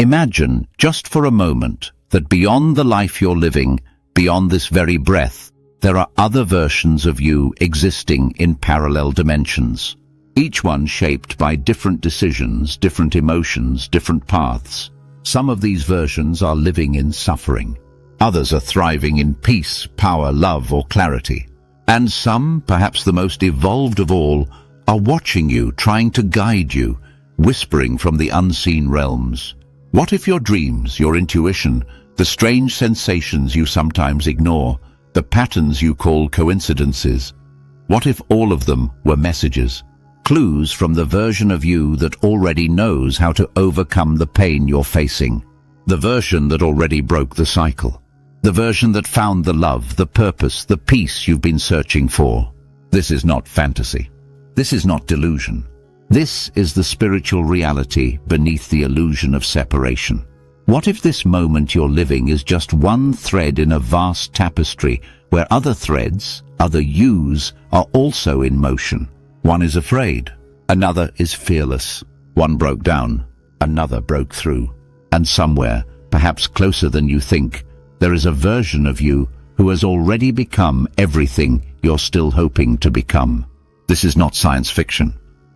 Imagine, just for a moment, that beyond the life you're living, beyond this very breath, there are other versions of you existing in parallel dimensions. Each one shaped by different decisions, different emotions, different paths. Some of these versions are living in suffering. Others are thriving in peace, power, love, or clarity. And some, perhaps the most evolved of all, are watching you, trying to guide you, whispering from the unseen realms. What if your dreams, your intuition, the strange sensations you sometimes ignore, the patterns you call coincidences, what if all of them were messages? Clues from the version of you that already knows how to overcome the pain you're facing. The version that already broke the cycle. The version that found the love, the purpose, the peace you've been searching for. This is not fantasy. This is not delusion. This is the spiritual reality beneath the illusion of separation. What if this moment you're living is just one thread in a vast tapestry where other threads, other yous, are also in motion? One is afraid, another is fearless. One broke down, another broke through. And somewhere, perhaps closer than you think, there is a version of you who has already become everything you're still hoping to become. This is not science fiction.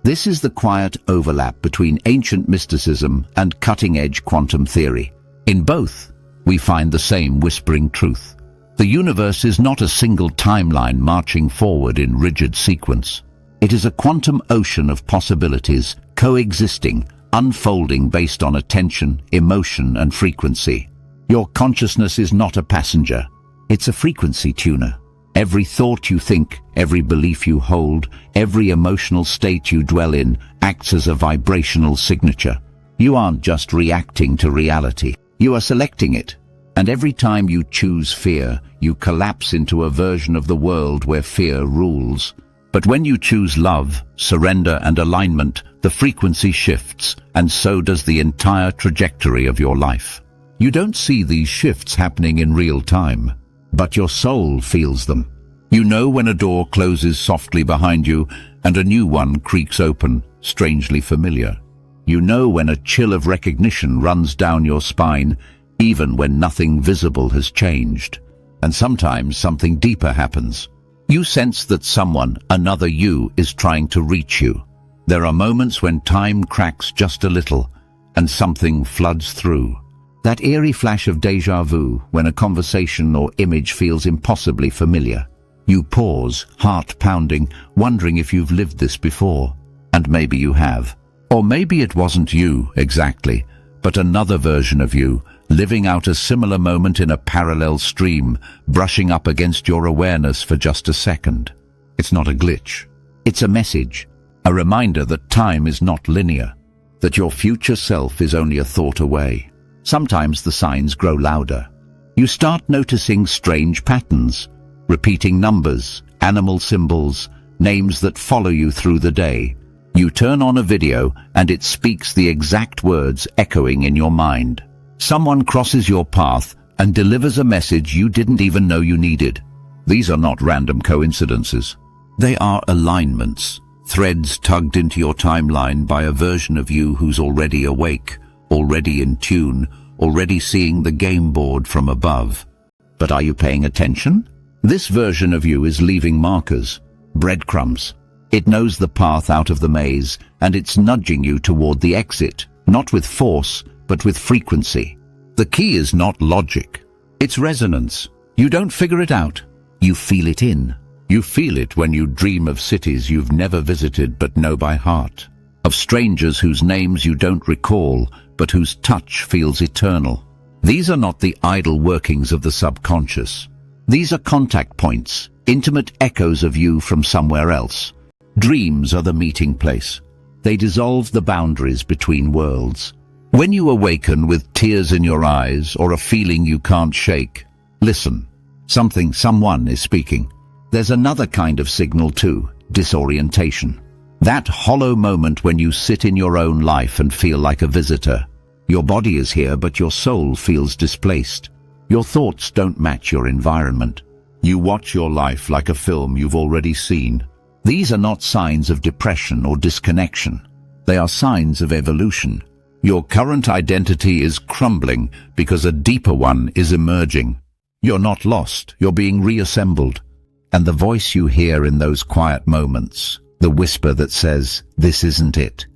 This is the quiet overlap between ancient mysticism and cutting-edge quantum theory. In both, we find the same whispering truth. The universe is not a single timeline marching forward in rigid sequence. It is a quantum ocean of possibilities, coexisting, unfolding based on attention, emotion, and frequency. Your consciousness is not a passenger. It's a frequency tuner. Every thought you think, every belief you hold, every emotional state you dwell in acts as a vibrational signature. You aren't just reacting to reality. You are selecting it. And every time you choose fear, you collapse into a version of the world where fear rules. But when you choose love, surrender, and alignment, the frequency shifts, and so does the entire trajectory of your life. You don't see these shifts happening in real time, but your soul feels them. You know when a door closes softly behind you and a new one creaks open, strangely familiar. You know when a chill of recognition runs down your spine, even when nothing visible has changed. And sometimes something deeper happens. You sense that someone, another you, is trying to reach you. There are moments when time cracks just a little and something floods through. That eerie flash of déjà vu when a conversation or image feels impossibly familiar. You pause, heart pounding, wondering if you've lived this before. And maybe you have. Or maybe it wasn't you, exactly, but another version of you, living out a similar moment in a parallel stream, brushing up against your awareness for just a second. It's not a glitch. It's a message. A reminder that time is not linear. That your future self is only a thought away. Sometimes the signs grow louder. You start noticing strange patterns, repeating numbers, animal symbols, names that follow you through the day. You turn on a video and it speaks the exact words echoing in your mind. Someone crosses your path and delivers a message you didn't even know you needed. These are not random coincidences. They are alignments, threads tugged into your timeline by a version of you who's already awake, already in tune, already seeing the game board from above. But are you paying attention? This version of you is leaving markers, breadcrumbs. It knows the path out of the maze, and it's nudging you toward the exit, not with force, but with frequency. The key is not logic. It's resonance. You don't figure it out. You feel it in. You feel it when you dream of cities you've never visited but know by heart. Of strangers whose names you don't recall, but whose touch feels eternal. These are not the idle workings of the subconscious. These are contact points, intimate echoes of you from somewhere else. Dreams are the meeting place. They dissolve the boundaries between worlds. When you awaken with tears in your eyes or a feeling you can't shake, listen. Someone is speaking. There's another kind of signal too, disorientation. That hollow moment when you sit in your own life and feel like a visitor. Your body is here, but your soul feels displaced. Your thoughts don't match your environment. You watch your life like a film you've already seen. These are not signs of depression or disconnection. They are signs of evolution. Your current identity is crumbling because a deeper one is emerging. You're not lost, you're being reassembled. And the voice you hear in those quiet moments, the whisper that says, "This isn't it,"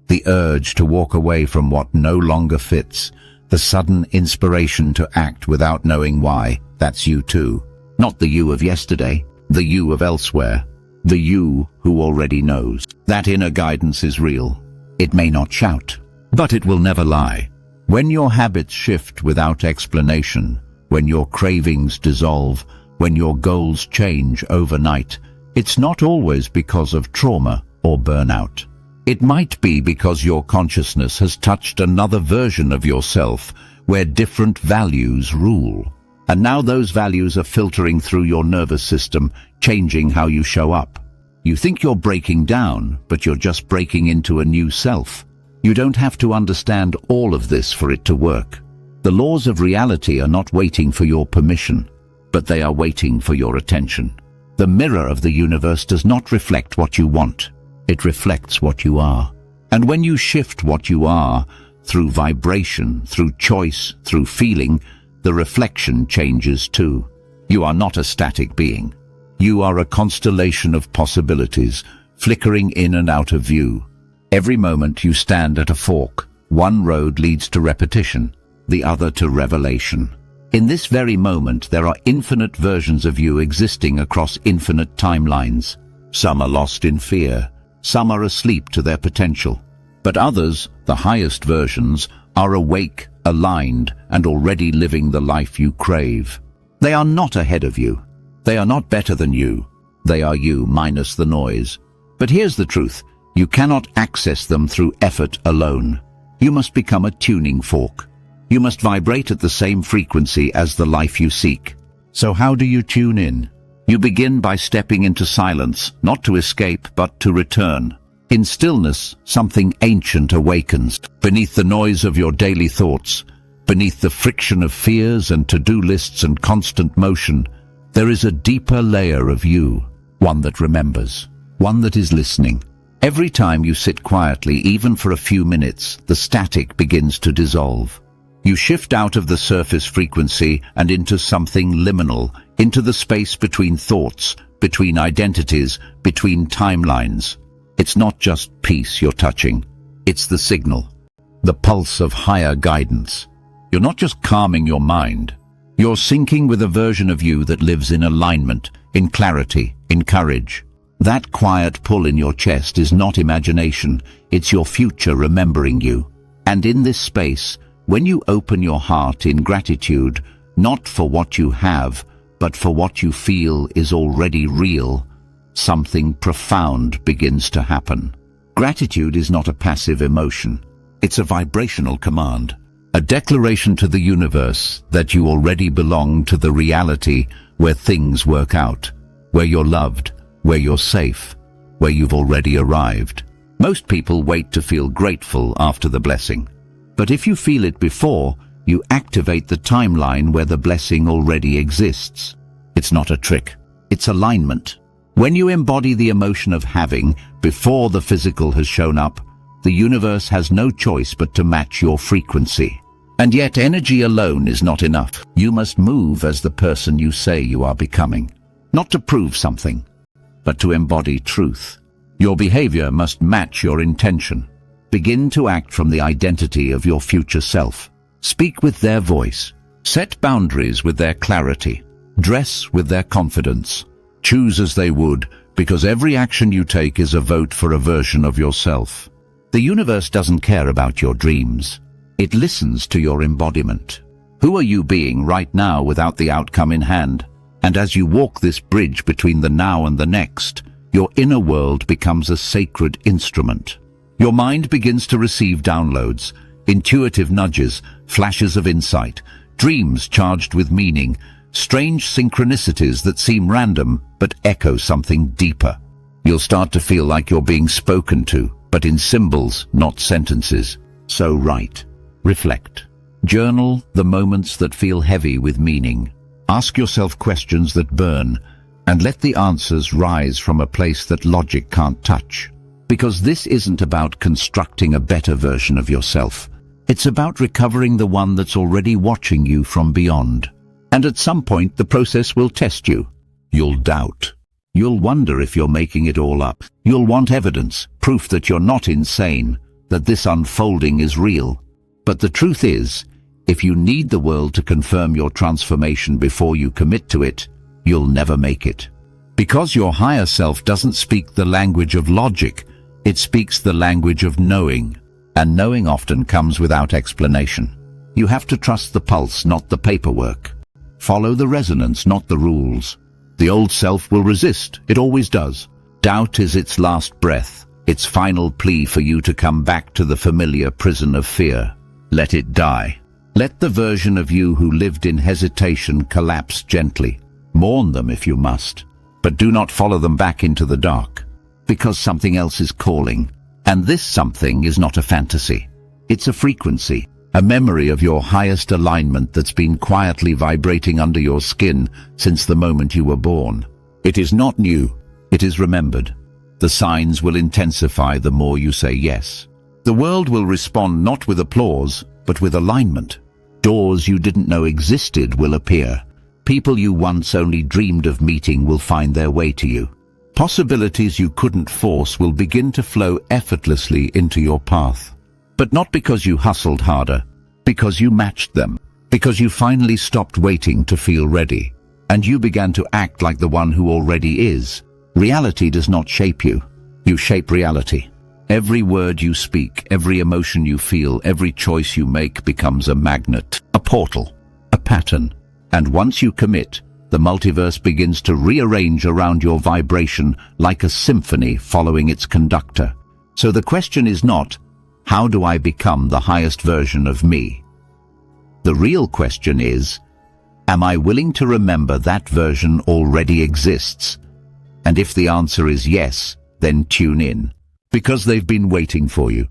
the urge to walk away from what no longer fits, the sudden inspiration to act without knowing why, that's you too. Not the you of yesterday, the you of elsewhere, the you who already knows. That inner guidance is real. It may not shout, but it will never lie. When your habits shift without explanation, when your cravings dissolve, when your goals change overnight, it's not always because of trauma or burnout. It might be because your consciousness has touched another version of yourself where different values rule. And now those values are filtering through your nervous system, changing how you show up. You think you're breaking down, but you're just breaking into a new self. You don't have to understand all of this for it to work. The laws of reality are not waiting for your permission, but they are waiting for your attention. The mirror of the universe does not reflect what you want. It reflects what you are. And when you shift what you are, through vibration, through choice, through feeling, the reflection changes too. You are not a static being. You are a constellation of possibilities, flickering in and out of view. Every moment you stand at a fork. One road leads to repetition, the other to revelation. In this very moment, there are infinite versions of you existing across infinite timelines. Some are lost in fear. Some are asleep to their potential. But others, the highest versions, are awake, aligned, and already living the life you crave. They are not ahead of you. They are not better than you. They are you minus the noise. But here's the truth. You cannot access them through effort alone. You must become a tuning fork. You must vibrate at the same frequency as the life you seek. So how do you tune in? You begin by stepping into silence, not to escape, but to return. In stillness, something ancient awakens. Beneath the noise of your daily thoughts, beneath the friction of fears and to-do lists and constant motion, there is a deeper layer of you, one that remembers, one that is listening. Every time you sit quietly, even for a few minutes, the static begins to dissolve. You shift out of the surface frequency and into something liminal, into the space between thoughts, between identities, between timelines. It's not just peace you're touching. It's the signal, the pulse of higher guidance. You're not just calming your mind. You're syncing with a version of you that lives in alignment, in clarity, in courage. That quiet pull in your chest is not imagination. It's your future remembering you. And in this space, when you open your heart in gratitude, not for what you have, but for what you feel is already real, something profound begins to happen. Gratitude is not a passive emotion. It's a vibrational command, a declaration to the universe that you already belong to the reality where things work out, where you're loved, where you're safe, where you've already arrived. Most people wait to feel grateful after the blessing. But if you feel it before, you activate the timeline where the blessing already exists. It's not a trick. It's alignment. When you embody the emotion of having before the physical has shown up, the universe has no choice but to match your frequency. And yet energy alone is not enough. You must move as the person you say you are becoming. Not to prove something, but to embody truth. Your behavior must match your intention. Begin to act from the identity of your future self. Speak with their voice. Set boundaries with their clarity. Dress with their confidence. Choose as they would, because every action you take is a vote for a version of yourself. The universe doesn't care about your dreams. It listens to your embodiment. Who are you being right now without the outcome in hand? And as you walk this bridge between the now and the next, your inner world becomes a sacred instrument. Your mind begins to receive downloads, intuitive nudges, flashes of insight, dreams charged with meaning, strange synchronicities that seem random but echo something deeper. You'll start to feel like you're being spoken to, but in symbols, not sentences. So write, reflect, journal the moments that feel heavy with meaning. Ask yourself questions that burn, and let the answers rise from a place that logic can't touch. Because this isn't about constructing a better version of yourself. It's about recovering the one that's already watching you from beyond. And at some point, the process will test you. You'll doubt. You'll wonder if you're making it all up. You'll want evidence, proof that you're not insane, that this unfolding is real. But the truth is, if you need the world to confirm your transformation before you commit to it, you'll never make it. Because your higher self doesn't speak the language of logic, it speaks the language of knowing. And knowing often comes without explanation. You have to trust the pulse, not the paperwork. Follow the resonance, not the rules. The old self will resist, it always does. Doubt is its last breath, its final plea for you to come back to the familiar prison of fear. Let it die. Let the version of you who lived in hesitation collapse gently. Mourn them if you must, but do not follow them back into the dark, because something else is calling. And this something is not a fantasy. It's a frequency, a memory of your highest alignment that's been quietly vibrating under your skin since the moment you were born. It is not new, it is remembered. The signs will intensify the more you say yes. The world will respond not with applause, but with alignment. Doors you didn't know existed will appear. People you once only dreamed of meeting will find their way to you. Possibilities you couldn't force will begin to flow effortlessly into your path. But not because you hustled harder, because you matched them, because you finally stopped waiting to feel ready, and you began to act like the one who already is. Reality does not shape you. You shape reality. Every word you speak, every emotion you feel, every choice you make becomes a magnet, a portal, a pattern. And once you commit, the multiverse begins to rearrange around your vibration like a symphony following its conductor. So the question is not, how do I become the highest version of me? The real question is, am I willing to remember that version already exists? And if the answer is yes, then tune in, because they've been waiting for you.